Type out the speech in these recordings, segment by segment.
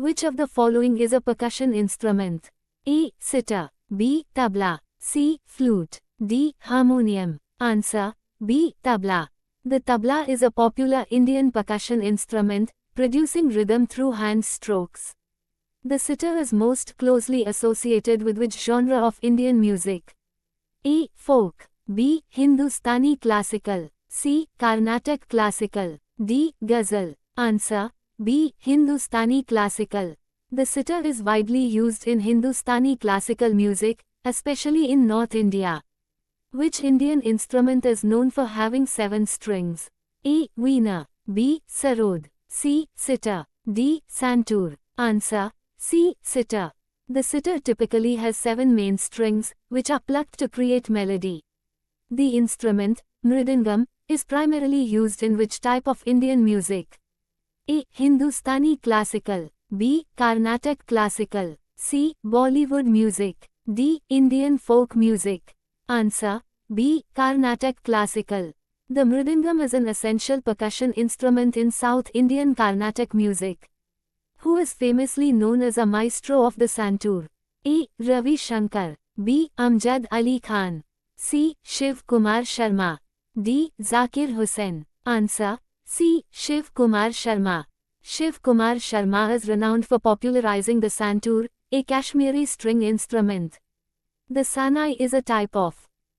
Which of the following is a percussion instrument? A. Sitar. B. Tabla. C. Flute. D. Harmonium. Answer. B. Tabla. The tabla is a popular Indian percussion instrument, producing rhythm through hand strokes. The sitar is most closely associated with which genre of Indian music? A. Folk. B. Hindustani classical. C. Carnatic classical. D. Ghazal. Answer. B. Hindustani classical. The sitar is widely used in Hindustani classical music, especially in North India. Which Indian instrument is known for having 7 strings? A. Veena. B. Sarod. C. Sitar. D. Santoor. Answer. C. Sitar. The sitar typically has 7 main strings, which are plucked to create melody. The instrument, mridangam, is primarily used in which type of Indian music? A. Hindustani classical. B. Carnatic classical. C. Bollywood music. D. Indian folk music. Answer. B. Carnatic classical. The mridangam is an essential percussion instrument in South Indian Carnatic music. Who is famously known as a maestro of the santoor? A. Ravi Shankar. B. Amjad Ali Khan. C. Shiv Kumar Sharma. D. Zakir Hussain. Answer. C. Shiv Kumar Sharma. Shiv Kumar Sharma is renowned for popularizing the santoor, a Kashmiri string instrument. The sanai is a type of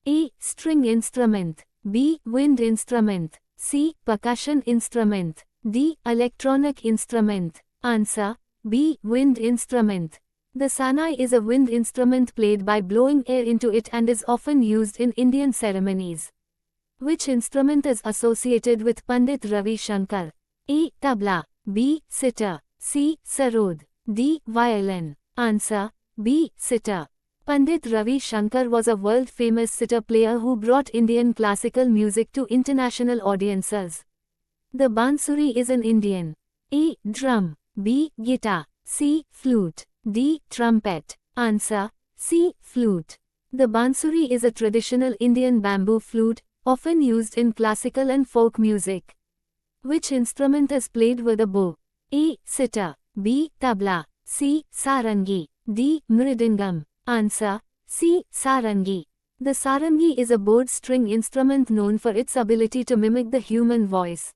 A. String instrument. B. Wind instrument. C. Percussion instrument. D. Electronic instrument. Answer. B. Wind instrument. The sanai is a wind instrument played by blowing air into it and is often used in Indian ceremonies. Which instrument is associated with Pandit Ravi Shankar? A. Tabla. B. Sitar. C. Sarod. D. Violin. Answer. B. Sitar. Pandit Ravi Shankar was a world-famous sitar player who brought Indian classical music to international audiences. The bansuri is an Indian. A. Drum. B. Guitar. C. Flute. D. Trumpet. Answer. C. Flute. The bansuri is a traditional Indian bamboo flute, often used in classical and folk music. Which instrument is played with a bow? A. Sitar. B. Tabla. C. Sarangi. D. Mridangam. Answer. C. Sarangi. The sarangi is a bowed string instrument known for its ability to mimic the human voice.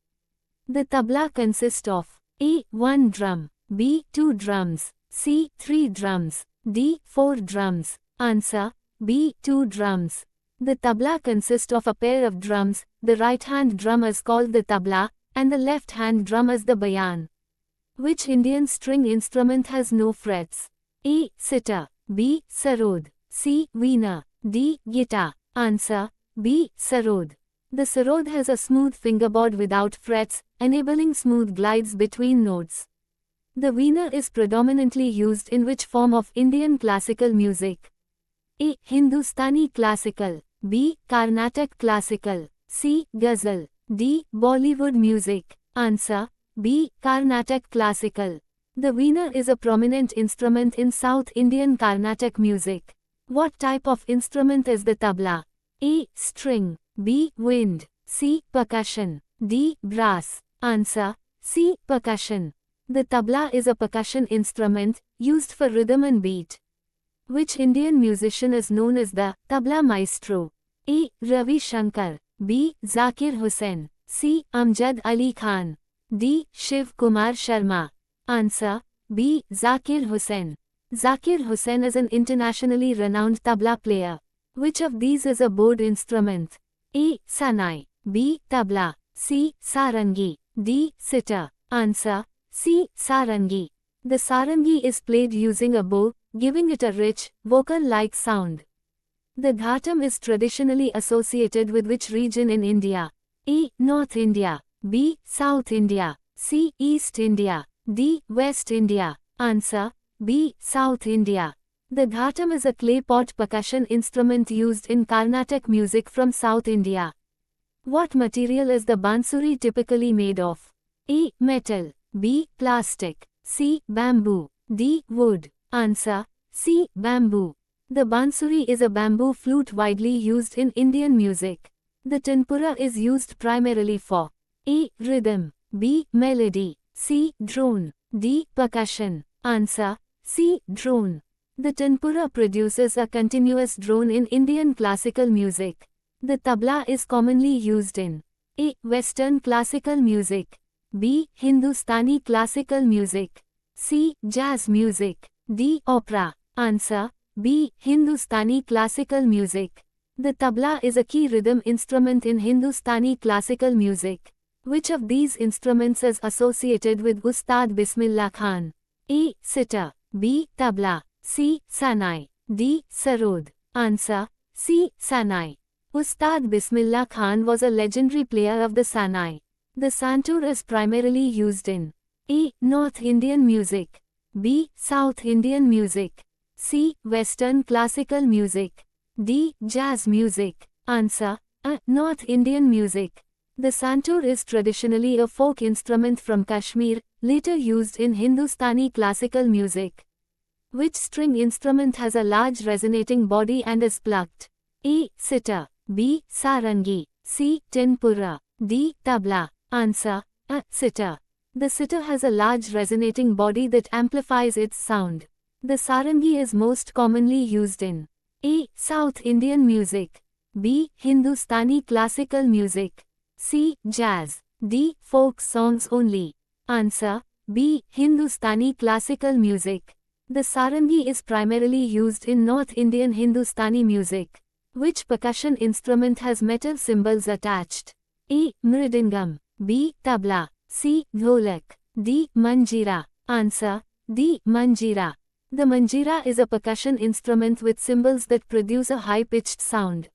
The tabla consists of A. 1 drum. B. 2 drums. C. 3 drums. D. 4 drums. Answer. B. 2 drums. The tabla consists of a pair of drums. The right-hand drum is called the tabla, and the left-hand drum is the bayan. Which Indian string instrument has no frets? A. Sitar. B. Sarod. C. Veena. D. Guitar. Answer. B. Sarod. The sarod has a smooth fingerboard without frets, enabling smooth glides between notes. The veena is predominantly used in which form of Indian classical music? A. Hindustani classical. B. Carnatic classical. C. Ghazal. D. Bollywood music. Answer. B. Carnatic classical. The veena is a prominent instrument in South Indian Carnatic music. What type of instrument is the tabla? A. String. B. Wind. C. Percussion. D. Brass. Answer. C. Percussion. The tabla is a percussion instrument, used for rhythm and beat. Which Indian musician is known as the tabla maestro? A. Ravi Shankar. B. Zakir Hussain. C. Amjad Ali Khan. D. Shiv Kumar Sharma. Answer. B. Zakir Hussain. Zakir Hussain is an internationally renowned tabla player. Which of these is a bowed instrument? A. Sanai. B. Tabla. C. Sarangi. D. Sitar. Answer. C. Sarangi. The sarangi is played using a bow, giving it a rich, vocal-like sound. The ghatam is traditionally associated with which region in India? A. North India. B. South India. C. East India. D. West India. Answer. B. South India. The ghatam is a clay pot percussion instrument used in Carnatic music from South India. What material is the bansuri typically made of? A. Metal. B. Plastic. C. Bamboo. D. Wood. Answer. C. Bamboo. The bansuri is a bamboo flute widely used in Indian music. The tanpura is used primarily for A. Rhythm. B. Melody. C. Drone. D. Percussion. Answer C. Drone. The tanpura produces a continuous drone in Indian classical music. The tabla is commonly used in A. Western classical music, B. Hindustani classical music, C. Jazz music, D. Opera. Answer B. Hindustani classical music. The tabla is a key rhythm instrument in Hindustani classical music. Which of these instruments is associated with Ustad Bismillah Khan? A. Sitar, B. Tabla, C. Sanai, D. Sarod. Answer C. Sanai. Ustad Bismillah Khan was a legendary player of the sanai. The santur is primarily used in A. North Indian music, B. South Indian music, C. Western classical music, D. Jazz music. Answer A. North Indian music. The santur is traditionally a folk instrument from Kashmir, later used in Hindustani classical music. Which string instrument has a large resonating body and is plucked? A. Sitar, B. Sarangi, C. Tanpura, D. Tabla. Answer A. Sitar. The sitar has a large resonating body that amplifies its sound. The sarangi is most commonly used in A. South Indian music, B. Hindustani classical music, C. Jazz, D. Folk songs only. Answer B. Hindustani classical music. The sarangi is primarily used in North Indian Hindustani music. Which percussion instrument has metal cymbals attached? A. Mridangam, B. Tabla, C. Dholak, D. Manjira. Answer D. Manjira. The manjira is a percussion instrument with cymbals that produce a high-pitched sound.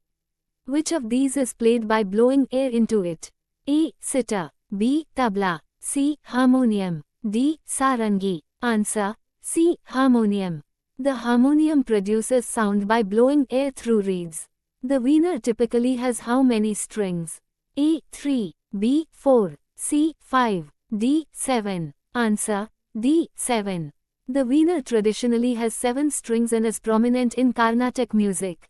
Which of these is played by blowing air into it? A. Sitar, B. Tabla, C. Harmonium, D. Sarangi. Answer C. Harmonium. The harmonium produces sound by blowing air through reeds. The veena typically has how many strings? A. 3, B. 4, C. 5, D. 7. Answer D. 7. The veena traditionally has 7 strings and is prominent in Carnatic music.